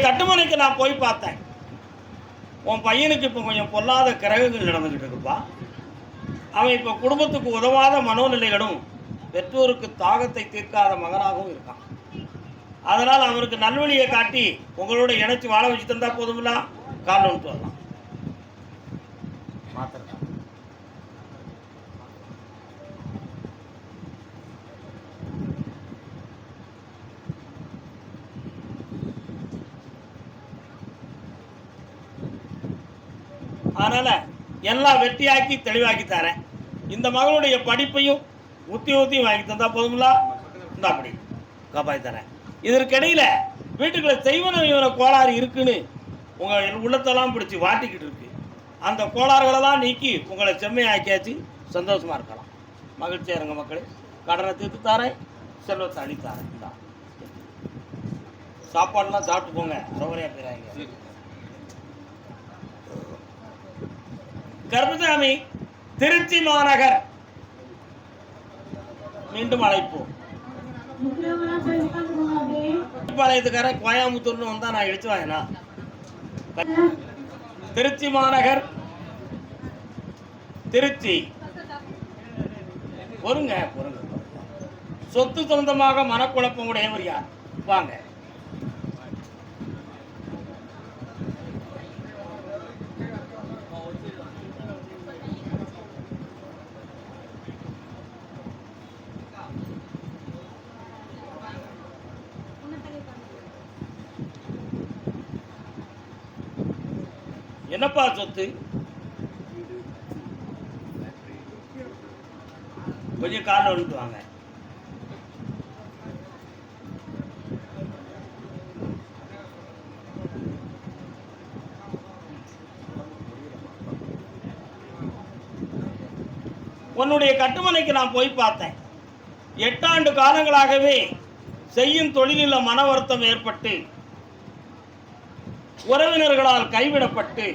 கட்டுமனைக்கு நான் போய் பார்த்தேன். உன் பையனுக்கு இப்போ கொஞ்சம் பொல்லாத கிரகங்கள் நடந்துக்கிட்டு இருக்குப்பா. அவன் இப்போ குடும்பத்துக்கு உதவாத மனோநிலைகளும் பெற்றோருக்கு தாகத்தை தீர்க்காத மகனாகவும் இருக்கான். அதனால் அவருக்கு நல்வழியை காட்டி உங்களோட இணைச்சி வாழ வச்சு தந்தா போதுமில்ல, காலில் வந்துட்டு வரலாம். அதனால எல்லாம் வெற்றியாக்கி தெளிவாக்கி தரேன். இந்த மகளுடைய படிப்பையும் உத்தியோகத்தையும் வாங்கி தந்தா போதுமில்ல, இந்த அப்படி காப்பாற்றி தரேன். இதற்கிடையில வீட்டுக்குள்ள செய்வன கோளாறு இருக்குன்னு உங்கள் உள்ளத்தெல்லாம் பிடிச்சி வாட்டிக்கிட்டு இருக்கு. அந்த கோளாறுகளெல்லாம் நீக்கி உங்களை செம்மையாக்கியாச்சு, சந்தோஷமா இருக்கலாம். மகிழ்ச்சியா இருங்க மக்களே. கடனை தீர்த்து தாரேன், செல்வத்தை அழித்தாரேன். இந்த சாப்பாடுலாம் சாப்பிட்டு போங்க, சௌகரியா போயிடாங்க. கர்மசாமி திருச்சி மாநகர் மீண்டும் அழைப்போம். பாளையத்துக்காரன் கோயம்புத்தூர்னு வந்தா நான் இடிச்சு வாங்கினா. திருச்சி மாநகர் திருச்சி பொறுங்க. சொத்து சொந்தமாக மனக்குழப்பம் உடையவர் யார்? வாங்க. என்னப்பா சொத்து? கொஞ்சம் காலில் வந்துட்டு வாங்க. உன்னுடைய கட்டுமனைக்கு நான் போய் பார்த்தேன். 8 ஆண்டு காலங்களாகவே செய்யும் தொழிலில் மன வருத்தம் ஏற்பட்டு உறவினர்களால் கைவிடப்பட்டு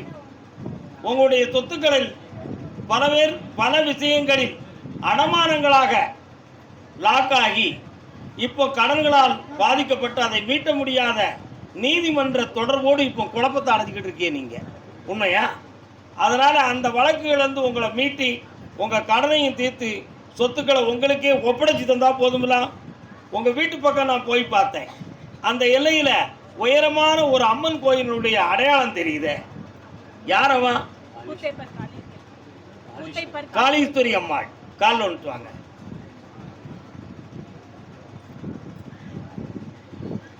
உங்களுடைய சொத்துக்களில் பல விஷயங்களில் அடமானங்களாக லாக் ஆகி இப்போ கடன்களால் பாதிக்கப்பட்டு அதை மீட்ட முடியாத நீதிமன்ற தொடர்போடு இப்போ குழப்பத்தை அடைஞ்சிக்கிட்டு இருக்கீங்க நீங்க, உண்மையா? அதனால அந்த வழக்குகள் வந்து உங்களை மீட்டி உங்க கடனையும் தீர்த்து சொத்துக்களை உங்களுக்கே ஒப்படைச்சு தந்தா போதுமில்ல. உங்க வீட்டு பக்கம் நான் போய் பார்த்தேன். அந்த எல்லையில உயரமான ஒரு அம்மன் கோயிலுடைய அடையாளம் தெரியுது. யாரவா? காளீஸ்வரி அம்மாள். காலில் வந்துட்டு வாங்க.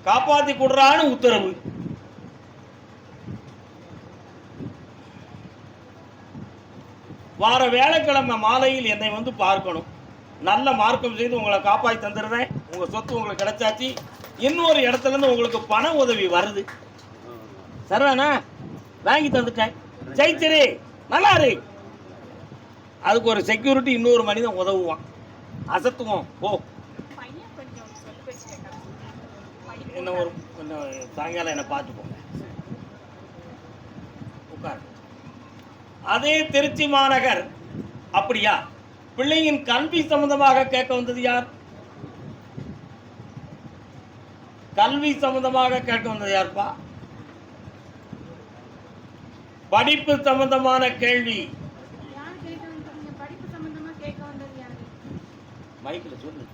காப்பாத்தி கொடுறான்னு உத்தரவு. வார வேலைக்கிழமை மாலையில் என்னை வந்து பார்க்கணும். நல்ல மார்க்கம் செய்து உங்களை காப்பாற்றி தந்துடுறேன். உங்க சொத்து உங்களுக்கு கிடைச்சாச்சு. இன்னொரு இடத்துல இருந்து உங்களுக்கு பண உதவி வருது. சரிதானா? வாங்கி தந்துட்டேன். ஜெயிச்சிரு, நல்லா இரு. அதுக்கு ஒரு செக்யூரிட்டி இன்னொரு மனிதன் உதவுவான். அசத்துவோம். ஓ என்ன ஒரு சாயங்காலம் என்ன பார்த்து போங்க. உட்கார். அதே திருச்சி மாநகர். அப்படியா? பிள்ளையின் கல்வி சம்பந்தமாக கேட்க வந்தது யார்? கல்வி சம்பந்தமாக கேட்க வந்தது யார்ப்பா? படிப்பு சம்பந்தமான கேள்வி. மைக்கில் சொல்லு.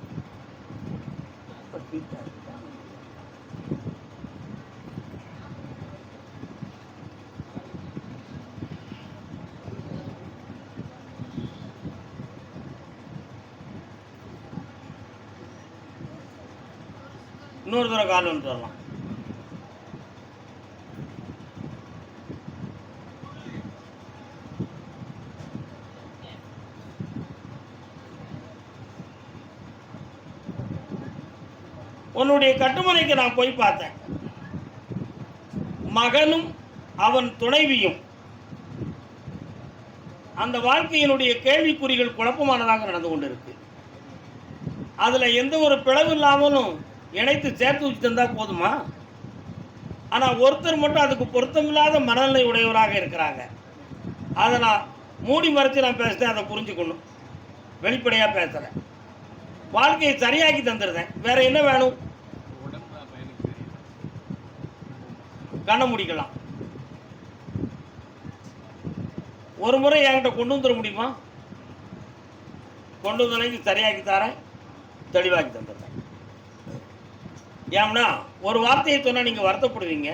இன்னொரு தடவை கால் வந்துட்டு வரலாம். உன்னுடைய கட்டுமனைக்கு நான் போய் பார்த்தேன். மகனும் அவன் துணைவியும் அந்த வாழ்க்கையினுடைய கேள்விக்குறிகள் குழப்பமானதாக நடந்து கொண்டிருக்கு. அதுல எந்த ஒரு பிளவு இல்லாமலும் இணைத்து சேர்த்து வச்சு தந்தா போதுமா? ஆனா ஒருத்தர் மட்டும் அதுக்கு பொருத்தமில்லாத மனநிலை உடையவராக இருக்கிறாங்க. அதை நான் மூடி மறைச்சு நான் பேசுறேன். அதை புரிஞ்சுக்கணும். வெளிப்படையா பேசுறேன். வாழ்க்கையை சரியாக்கி தந்துடுறேன். வேற என்ன வேணும்? கண்ணை முடிக்கலாம். ஒரு முறை என்கிட்ட கொண்டு வந்துட முடியுமா? கொண்டு வந்தனைக்கு சரியாக்கி தரேன், தெளிவாக்கி தந்துடுறேன். ஏன்னா ஒரு வார்த்தையை சொன்னால் நீங்கள் வருத்தப்படுவீங்க.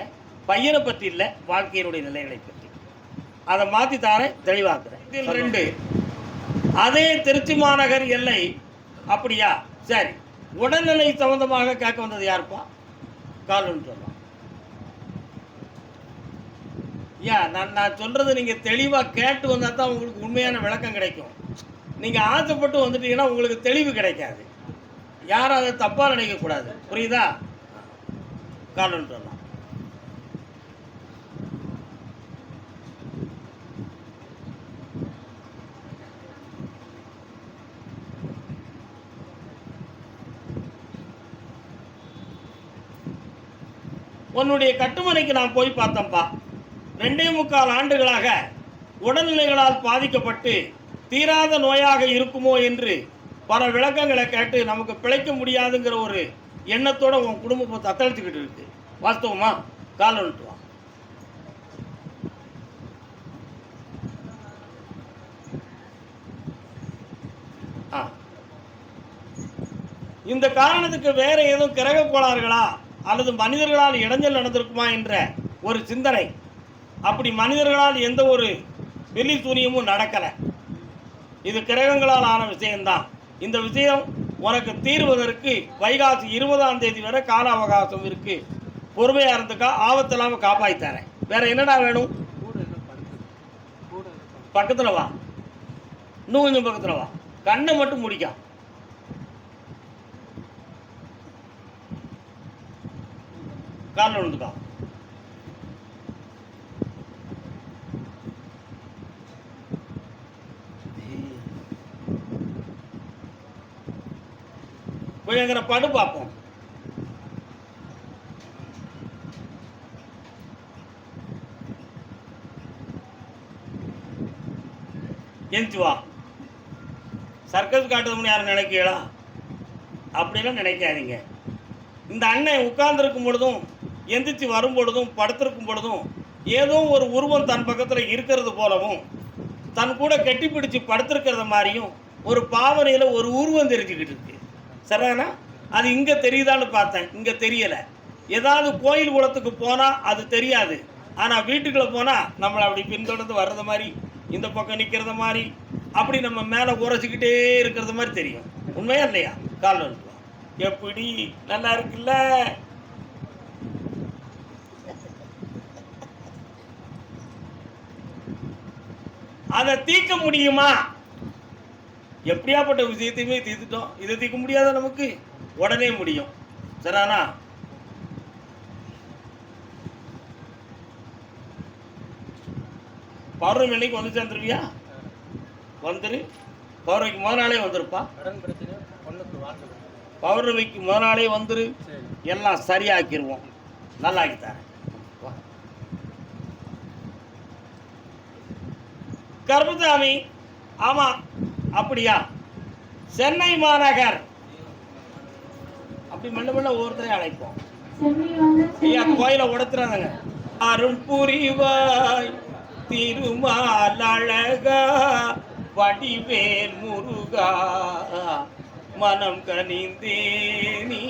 பையனை பற்றி இல்லை, வாழ்க்கையினுடைய நிலைகளை பற்றி. அதை மாற்றி தரேன், தெளிவாக்குறேன். இதில் 2 அதே திருச்சி மாநகர் எல்லை. அப்படியா? சரி, உடல்நிலை சம்பந்தமாக கேட்க வந்தது யாருப்பா? கால்னு சொல்லலாம். ஏன் நான் சொல்றது நீங்க தெளிவா கேட்டு வந்தா தான் உங்களுக்கு உண்மையான விளக்கம் கிடைக்கும். நீங்க ஆசைப்பட்டு வந்துட்டீங்கன்னா உங்களுக்கு தெளிவு கிடைக்காது. யாரும் அதை தப்பா நினைக்க கூடாது. புரியுதா? கால்னு சொல்லலாம். உன்னுடைய கட்டுமனைக்கு நான் போய் பார்த்தேன்ப்பா. 2.25 ஆண்டுகளாக உடல்நிலைகளால் பாதிக்கப்பட்டு தீராத நோயாக இருக்குமோ என்று பல விளக்கங்களை கேட்டு நமக்கு பிழைக்க முடியாதுங்கிற ஒரு எண்ணத்தோட உன் குடும்பத்தை தத்தளிச்சுக்கிட்டு இருக்கு. வாஸ்தவமா? கால் வந்துட்டு வா. இந்த காரணத்துக்கு வேற ஏதும் கிரக கோளாறுகளா அல்லது மனிதர்களால் இடைஞ்சல் நடந்திருக்குமா என்ற ஒரு சிந்தனை. அப்படி மனிதர்களால் எந்த ஒரு வெளி சூனியமும் நடக்கலை. இது கிரகங்களால் ஆன விஷயம்தான். இந்த விஷயம் உனக்கு தீர்வதற்கு வைகாசி 20ஆம் தேதி வரை கால அவகாசம் இருக்கு. பொறுமையாக இருந்துக்கா, ஆபத்தில்லாமல் காப்பாற்றித்தரேன். வேற என்னடா வேணும்? பக்கத்தில் வா, இன்னும் கொஞ்சம் பக்கத்தில் வா. கண்ணை மட்டும் முடிக்கா. காலில் விழுந்துக்கா. கொஞ்சங்கிற படு பார்ப்போம். எந்திச்சு வா. சர்க்கஸ் காட்டுறதுன்னு யாரும் நினைக்கிறா? அப்படிலாம் நினைக்காதீங்க. இந்த அண்ணன் உட்கார்ந்துருக்கும் பொழுதும் எந்திரிச்சு வரும் பொழுதும் படுத்திருக்கும் பொழுதும் ஏதோ ஒரு உருவம் தன் பக்கத்தில் இருக்கிறது போலவும் தன் கூட கெட்டிப்பிடிச்சு படுத்திருக்கிறத மாதிரியும் ஒரு பாவனையில் ஒரு உருவம் தெரிஞ்சுக்கிட்டு இருக்கு. சரிதானா? அது இங்கே தெரியுதான்னு பார்த்தேன், இங்கே தெரியலை. ஏதாவது கோயில் குளத்துக்கு போனால் அது தெரியாது. ஆனால் வீட்டுக்குள்ளே போனால் நம்மளை அப்படி பின்தொடர்ந்து வர்றது மாதிரி, இந்த பக்கம் நிற்கிறத மாதிரி, அப்படி நம்ம மேலே உரைச்சிக்கிட்டே இருக்கிறது மாதிரி தெரியும். உண்மையா இல்லையா? கால் வந்து எப்படி நல்லா இருக்குல்ல? அதை தீர்க்க முடியுமா? எப்படியாப்பட்ட விஷயத்தையுமே தீர்த்துட்டோம். இதை தீர்க்க முடியாத நமக்கு உடனே முடியும். சரிண்ணா? பௌர்ணமி அன்னைக்கு வந்து சேர்ந்துருவியா? வந்துரு. பௌர்ணமிக்கு முதல் நாளே வந்துருப்பா. பௌர்ணமிக்கு முதல் நாளே வந்துரு. எல்லாம் சரியாக்கிடுவோம். நல்லா ஆக்கித்தாரேன். கருப்பசாமி. ஆமா, அப்படியா? சென்னை மாநகர். அப்படி மெல்ல மெல்ல ஒவ்வொருத்தரையும் அழைப்போம். ஐயா, கோயிலை உடைத்துறாங்க. அருள் புரிவாய் திருமால் அழகா, வடிவேல் முருகா, மனம் கனிந்தே நீ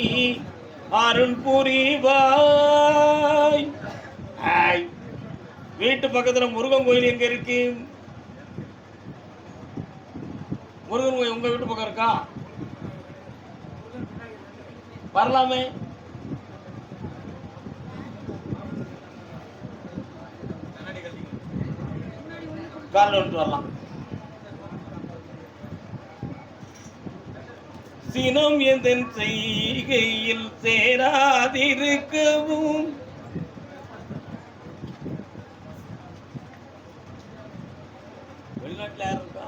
அருள் புரிவாய். வீட்டு பக்கத்துல முருகன் கோயில் எங்க இருக்கு? முருகன் கோயில் உங்க வீட்டு பக்கம் இருக்கா? வரலாமே. காலைல வந்துட்டு வரலாம். சினம் எதன் செய்கையில் சேராதிருக்கவும் வெளிநாட்டில் யாரும் இருக்கா?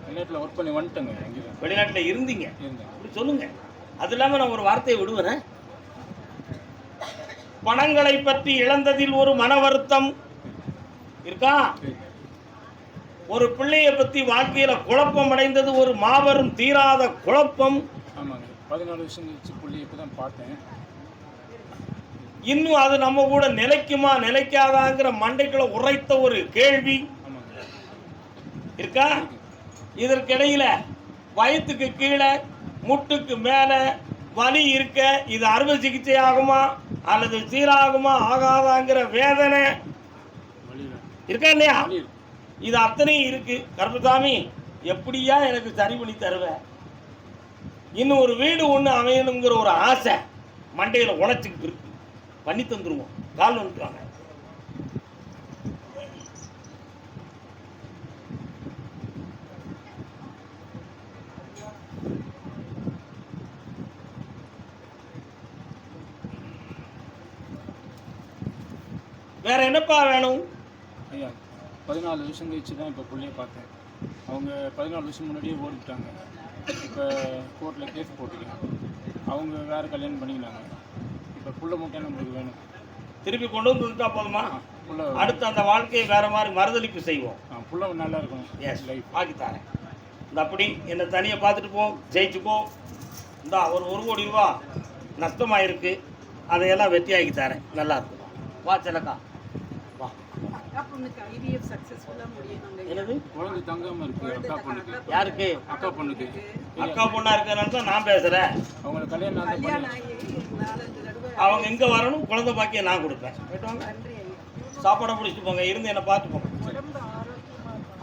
வெளிநாட்டில் ஒர்க் பண்ணி வந்துட்டேங்க. வெளிநாட்டில் இருந்தீங்க அப்படி சொல்லுங்க. அது இல்லாமல் நான் ஒரு வார்த்தையை விடுவேன். பணங்களை பற்றி இழந்ததில் ஒரு மன வருத்தம் இருக்கா? ஒரு பிள்ளையை பற்றி வாழ்க்கையில குழப்பம் அடைந்தது ஒரு மாபெரும் தீராத குழப்பம் ஆமாங்க, 14 வருஷம் கழிச்சு புள்ளி இப்போ தான் பார்த்தேன். இன்னும் அது நம்ம கூட நிலைக்குமா நிலைக்காதாங்கிற மண்டைக்குள்ள உரைத்த ஒரு கேள்வி ஆமாங்க, இருக்கா? இதற்கிடையில வயிற்றுக்கு கீழே முட்டுக்கு மேலே வலி இருக்க, இது அறுவை சிகிச்சை ஆகுமா அல்லது சீராகுமா ஆகாதாங்கிற வேதனை இருக்கா இல்லையா? இது அத்தனையும் இருக்கு. கருப்பசாமி, எப்படியா எனக்கு சரி பண்ணி தருவேன்? இன்னும் ஒரு வீடு ஒன்று அமையணுங்கிற ஒரு ஆசை மண்டையில் உழைச்சிக்கிட்டு இருக்கு. பண்ணி தந்துருவோம். கால் வந்துட்டாங்க. வேற என்னப்பா வேணும்? ஐயா, 14 வருஷம் கழிச்சு தான் இப்போ புள்ளைய பார்த்தேன். அவங்க 14 வருஷம் முன்னாடியே ஓடிட்டாங்க. இப்போ கோர்ட்டில் கேஸ் போட்டுருக்காங்க. அவங்க வேறு கல்யாணம் பண்ணிக்கினாங்க. இப்போ புள்ள மட்டும் நம்மளுக்கு வேணும். திருப்பி கொண்டு வந்துட்டா போதுமா? புள்ள அடுத்து அந்த வாழ்க்கையை வேற மாதிரி மறுதளிப்பு செய்வோம். புள்ள நல்லா இருக்கணும். எஸ், லைஃப் ஆக்கித்தாரேன். இந்த அப்படி என்னை தனியாக பார்த்துட்டு போ, ஜெயிச்சு போ. இந்தா ஒரு 1 கோடி ரூபா நஷ்டமாயிருக்கு, அதையெல்லாம் வெற்றி ஆக்கி தரேன். நல்லா இருக்கும். வா செல்லக்கா, வா. என்னது குழந்தை தங்காமல் இருக்கு அக்கா பொண்ணுக்கு. யாருக்கு? அக்கா பொண்ணுக்கு. அக்கா பொண்ணா இருக்கிறனால தான் நான் பேசுகிறேன். அவங்களுக்கு கல்யாணம் அவங்க இங்கே வரணும், குழந்தை பாக்கியம் நான் கொடுப்பேன். போயிட்டு சாப்பாடை பிடிச்சிட்டு போங்க, இருந்து என்னை பார்த்து போங்க.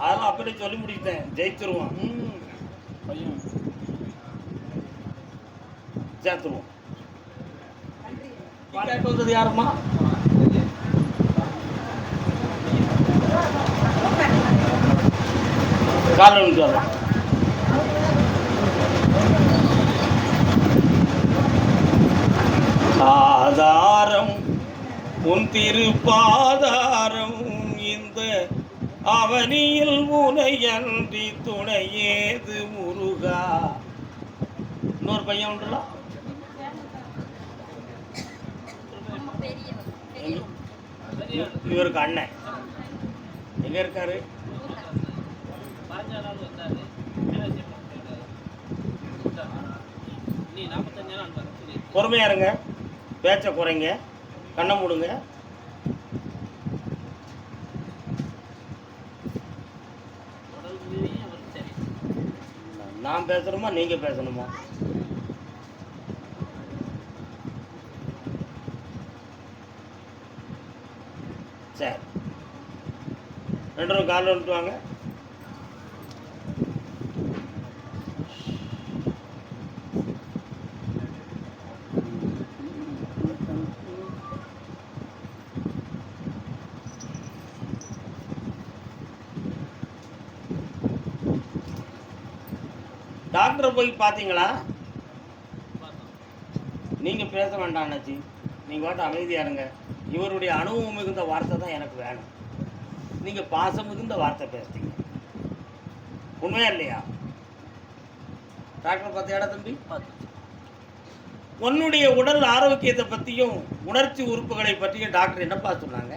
அதெல்லாம் அப்படியே சொல்லி முடிச்சிட்டேன். ஜெயிச்சிருவோம். பையன் சேர்த்துருவோம். கேட்டு வந்தது யாருமா? காலம் சொல்ல ஆதாரம் உன் திருப்பாதாரம், இந்த அவனியில் உனையன்றி துணையேது முருகா. இன்னொரு பையன் உண்டுல, இவருக்கு அண்ணன் எங்க இருக்காரு? பொறுமையா இருங்க, பேச்ச குறைங்க, கண்ணை மூடுங்க. நான் பேசணுமா நீங்க பேசணுமா? சரி, 2 காலில் வந்துட்டு வாங்க. டாக்டரை போய் பார்த்தீங்களா? நீங்கள் பேச வேண்டாம் அண்ணாச்சி, நீங்கள் பாட்டு அமைதியாக இருங்க. இவருடைய அனுபவம் மிகுந்த வார்த்தை தான் எனக்கு வேணும். நீங்கள் பாசம் மிகுந்த வார்த்தை பேசுறீங்க, உண்மையா இல்லையா? டாக்டர் பார்த்தியாடா தம்பி? உன்னுடைய உடல் ஆரோக்கியத்தை பற்றியும் உணர்ச்சி உறுப்புகளை பற்றியும் டாக்டர் என்னப்பா சொன்னாங்க?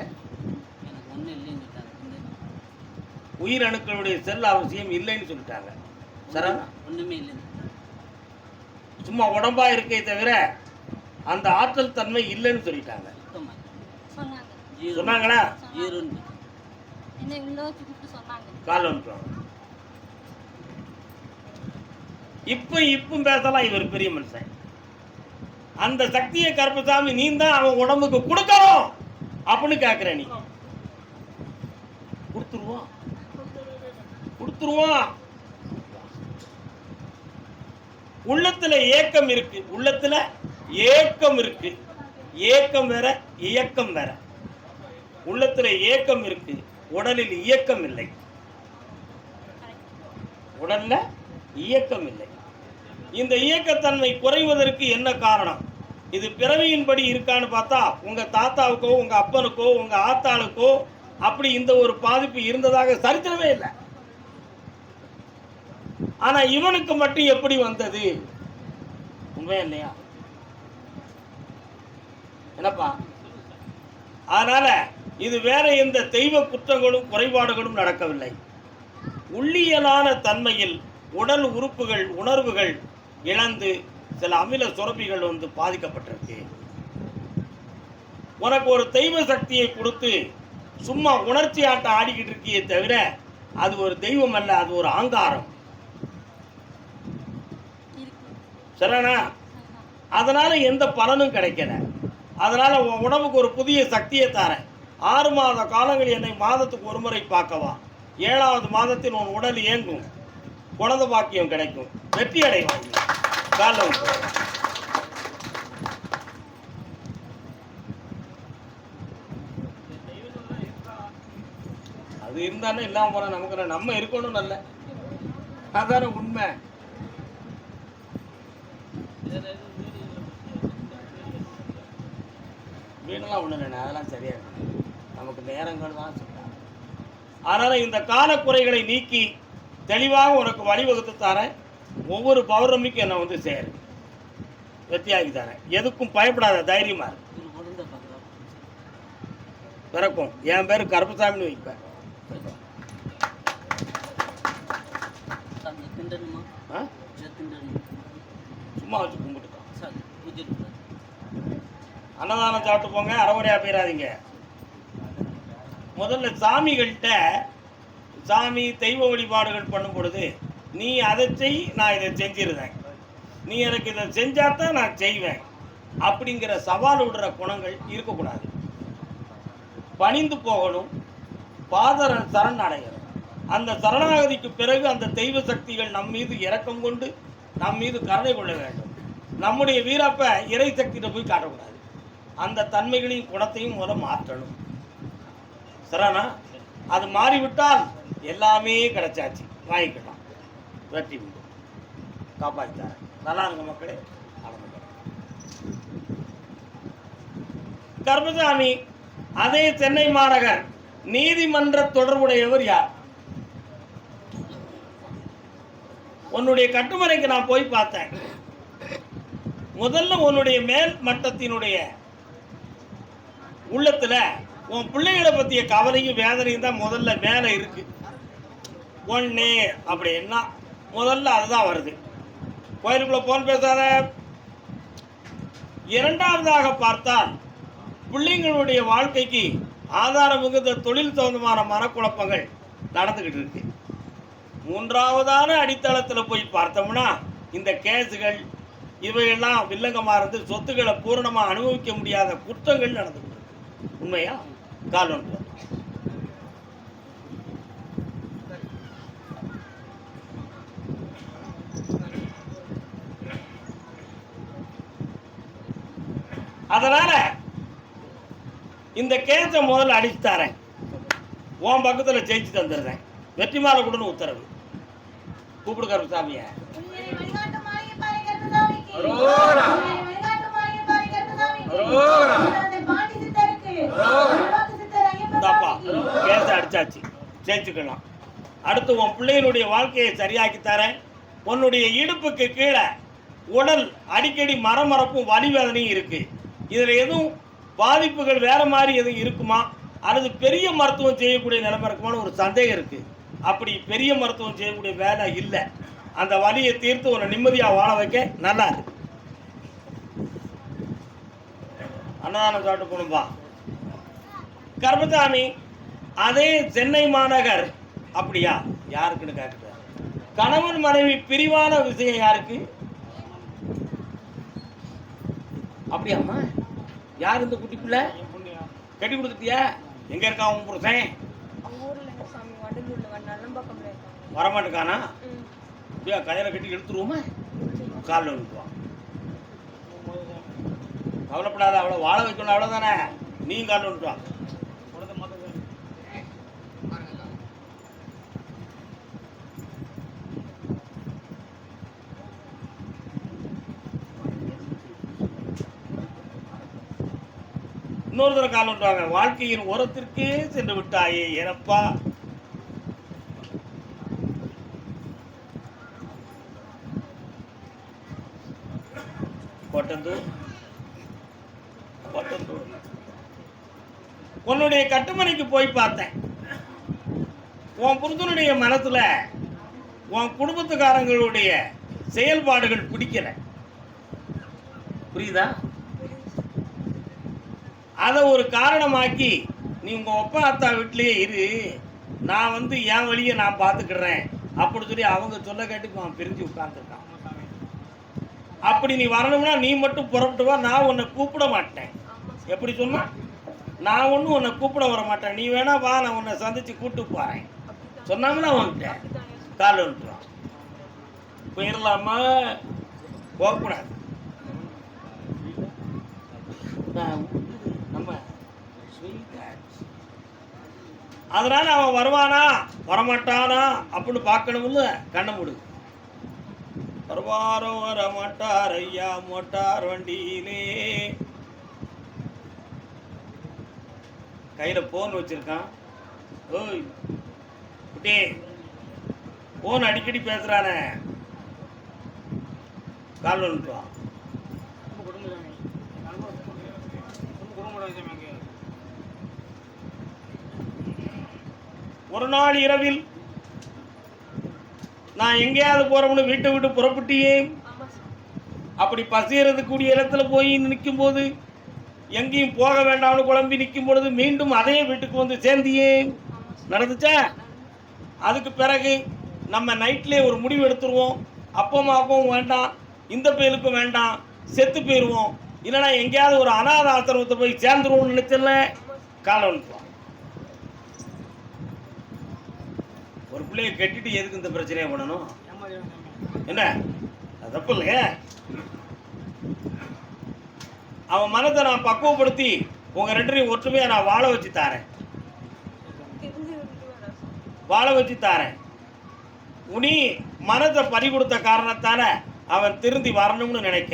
உயிரணுக்களுடைய செல் அவசியம் இல்லைன்னு சொல்லிட்டாங்க. சரா, ஒண்ணுமே இல்லை, சும்மா உடம்பா இருக்கே தவிர அந்த ஆற்றல் தன்மை இல்லைன்னு சொல்லிட்டாங்க. சொன்னாங்களா? கால் வந்துட்டோம். இப்ப பேசலாம். இவர் பெரிய மனுஷன். அந்த சக்தியை கருப்பசாமி நீ தான் அவன் உடம்புக்கு கொடுக்கணும் அப்படின்னு கேட்கிற. நீ கொடுத்துருவான். உள்ளத்துல ஏக்கம் இருக்கு, உள்ளத்துல ஏக்கம் இருக்கு. ஏக்கம் வேற, இயக்கம் வேற. உள்ளத்துல ஏக்கம் இருக்கு, உடலில் இயக்கம் இல்லை. உடல்ல இயக்கம் இல்லை. இந்த இயக்கத்தன்மை குறைவதற்கு என்ன காரணம்? இது பிறவியின்படி இருக்கான்னு பார்த்தா உங்க தாத்தாவுக்கோ உங்க அப்பனுக்கோ உங்க ஆத்தாளுக்கோ அப்படி இந்த ஒரு பாதிப்பு இருந்ததாக சரித்திரமே இல்லை. ஆனா இவனுக்கு மட்டும் எப்படி வந்தது? உண்மையா இல்லையா? என்னப்பா? அதனால இது வேற எந்த தெய்வ குற்றங்களும் குறைபாடுகளும் நடக்கவில்லை. உள்ளியலான தன்மையில் உடல் உறுப்புகள் உணர்வுகள் இழந்து சில அமில சுரப்பிகள் வந்து பாதிக்கப்பட்டிருக்கு. உனக்கு ஒரு தெய்வ சக்தியை கொடுத்து சும்மா உணர்ச்சி ஆட்டம் ஆடிக்கிட்டு இருக்கியே தவிர அது ஒரு தெய்வம் அல்ல, அது ஒரு ஆங்காரம். சரிண்ணா? அதனால எந்த பலனும் கிடைக்கல. அதனால உன் உடம்புக்கு ஒரு புதிய சக்தியை தரேன். 6 மாத காலங்கள் என்னை மாதத்துக்கு ஒரு முறை பார்க்கவா. 7வது மாதத்தில் உன் உடல் இயங்கும், குழந்தை பாக்கியம் கிடைக்கும், வெற்றி அடைவாங்க. காலம் அது இருந்தானே இல்லாம போன நமக்கு நம்ம இருக்கணும் நல்ல. அதான உண்மை. வீடெல்லாம் ஒண்ணு இல்லைண்ணே, அதெல்லாம் சரியா இருக்கு. நமக்கு நேரங்கள் தான் சொல்றாங்க. அதனால இந்த காலக்குறைகளை நீக்கி தெளிவாக உனக்கு வழிவகுத்து தரேன். ஒவ்வொரு பௌர்ணமிக்கும் என்னை வந்து சேரு, வெற்றியாகி தரேன். எதுக்கும் பயப்படாத, தைரியமா இருக்கு. பிறக்கும். என் பேரு கருப்பசாமின்னு வைப்பேன். சும்மா வச்சு கும்பிட்டுக்கோ. அன்னதானம் சாப்பிட்டு போங்க, அரைமுறையாக போயிடாதீங்க. முதல்ல சாமிகள்கிட்ட சாமி தெய்வ வழிபாடுகள் பண்ணும் பொழுது நீ அதை செய், நான் இதை செஞ்சிருந்தேன், நீ எனக்கு இதை செஞ்சாதான் நான் செய்வேன் அப்படிங்கிற சவால் விடுற குணங்கள் இருக்கக்கூடாது. பணிந்து போகணும், பாதர சரண் அடையணும். அந்த சரணாகதிக்கு பிறகு அந்த தெய்வ சக்திகள் நம் மீது இரக்கம் கொண்டு நம் மீது கருணை கொள்ள வேண்டும். நம்முடைய வீரப்ப இறை சக்தியிட்ட போய் காட்டக்கூடாது. அந்த தன்மைகளையும் குணத்தையும் முதல்ல மாற்றணும். சரணா? அது மாறிவிட்டால் எல்லாமே கிடைச்சாச்சு, வாங்கிக்கலாம். வெற்றி உண்டு. காப்பாற்றித்தார. நல்லா இருங்க மக்களே. கருப்பசாமி அதே சென்னை மாநகர் நீதிமன்ற தொடர்புடையவர் யார்? உன்னுடைய கட்டுமனைக்கு நான் போய் பார்த்தேன். முதல்ல உன்னுடைய மேல் மட்டத்தினுடைய உள்ளத்துல உன் பிள்ளைகளை பற்றிய கவலையும் வேதனையும் தான் முதல்ல மேலே இருக்கு. ஒன்று அப்படின்னா முதல்ல அதுதான் வருது. கோயிலுக்குள்ள போன் பேசாத. இரண்டாவதாக பார்த்தால் பிள்ளைங்களுடைய வாழ்க்கைக்கு ஆதாரம் மிகுந்த தொழில் சம்பந்தமான மனக்குழப்பங்கள் நடந்துகிட்டு இருக்கு. மூன்றாவதான அடித்தளத்தில் போய் பார்த்தோம்னா இந்த கேஸுகள் இவையெல்லாம் வில்லங்கமாக இருந்து சொத்துக்களை பூரணமாக அனுபவிக்க முடியாத குற்றங்கள் நடந்துகிட்டு இருக்கு. உண்மையா? காலம் அதனால இந்த கேஸை முதல்ல அடிச்சு தரேன், உன் பக்கத்தில் ஜெயிச்சு தந்துடுறேன். வெற்றி மாலை கொடுன்னு உத்தரவு. கூப்பிடு கருப்பசாமிய. கேஸை அடிச்சாச்சு, ஜெயிச்சுக்கலாம். அடுத்து உன் பிள்ளைகளுடைய வாழ்க்கையை சரியாக்கி தரேன். உன்னுடைய இடுப்புக்கு கீழே உடல் அடிக்கடி மரமரப்பும் வலி வேதனையும் இருக்கு. இதுல எதுவும் பாதிப்புகள் வேற மாதிரி எதுவும் இருக்குமா, அல்லது பெரிய மருத்துவம் செய்யக்கூடிய நிலைமை இருக்குமான்னு ஒரு சந்தேகம் இருக்கு. அப்படி பெரிய மருத்துவம் செய்யக்கூடிய வேலை இல்லை. அந்த வலியை தீர்த்து உன்னை நிம்மதியாக வாழ வைக்க நல்லா இருக்கு. அன்னதானம் சாப்பிட்டு போகணும்பா. கருப்பசாமி அதே சென்னை மாநகர் அப்படியா? யாருக்குன்னு கேட்குற. கணவன் மனைவி பிரிவான விஷயம் யாருக்கு? அப்படியாம்மா? யார் இந்த குட்டி பிள்ளை? கட்டி கொடுத்துட்டியா? எங்க இருக்கா உன் புருஷன்? வரமாட்டுக்கானா? அப்படியா? கையில கட்டி எடுத்துருவோமா? காலில் விட்டுருவான். கவலைப்படாத, அவ்வளோ வாழ வைக்கணும், அவ்வளோதானே. நீ காலில் விட்டுருவான். இன்னொரு தடவை காலம் விட்டுவாங்க. வாழ்க்கையின் ஓரத்திற்கே சென்று விட்டாயே ஏனப்பா. உன்னுடைய கட்டுமனைக்கு போய் பார்த்தேன். உன் புருஷனுடைய மனசுல உன் குடும்பத்துக்காரங்களுடைய செயல்பாடுகள் பிடிக்கல. புரியுதா? அதை ஒரு காரணமாக்கி நீ உங்க அப்பா அத்தா வீட்டிலேயே இரு, நான் வந்து என் வழியை நான் பார்த்துக்கிறேன் அப்படி சொல்லி அவங்க சொல்ல கேட்டு அவன் பிரிஞ்சு உட்கார்ந்துருக்கான். அப்படி நீ வரணும்னா நீ மட்டும் புறப்பட்டு வா, நான் உன்னை கூப்பிட மாட்டேன். எப்படி சொன்னா, நான் ஒன்றும் உன்னை கூப்பிட வர மாட்டேன், நீ வேணா வா, நான் உன்னை சந்திச்சு கூப்பிட்டு போறேன் சொன்னாங்களா அவன்கிட்ட. கால் வந்துட்டான். போயிடலாமா? போகக்கூடாது. நம்ம அதனால அவன் வருவானா வரமாட்டானா அப்படின்னு பார்க்கணும்ல. கண்ணை மூடு. வருவாரோ வர மாட்டார் ஐயா மோட்டார் வண்டியிலே. கையில போன் வச்சிருக்கான். ஓய் குட்டி, போன் அடிக்கடி பேசுறானே, கால் வந்துட்டான். ஒரு நாள் இரவில் நான் எங்கேயாவது போறோம்னு வீட்டை விட்டு புறப்பட்டியே, அப்படி பசியறது கூடிய இடத்துல போய் நிற்கும் போது எங்கேயும் போக வேண்டாம்னு குழம்பி நிற்கும் பொழுது மீண்டும் அதே வீட்டுக்கு வந்து சேர்ந்தியே, நடந்துச்சா? அதுக்கு பிறகு நம்ம நைட்லேயே ஒரு முடிவு எடுத்துருவோம், அப்பமாவும் வேண்டாம் இந்த பேருக்கும் வேண்டாம், செத்து போயிடுவோம், இல்லைன்னா எங்கேயாவது ஒரு அநாத ஆசிரமத்தை போய் சேர்ந்துருவோம்னு நினைச்சல. காலம் அனுப்புவோம். ஒரு பிள்ளைய கட்டிட்டு எதுக்கு இந்த பிரச்சனையை பண்ணணும்? என்ன தப்பு இல்லையே. அவன் மனத்தை நான் பக்குவப்படுத்தி உங்க ரெண்டரையும் ஒற்றுமையா நான் வாழ வச்சு தாரேன். உனி மனத்தை பறி கொடுத்த காரணத்தால அவன் திருந்தி வரணும்னு நினைக்க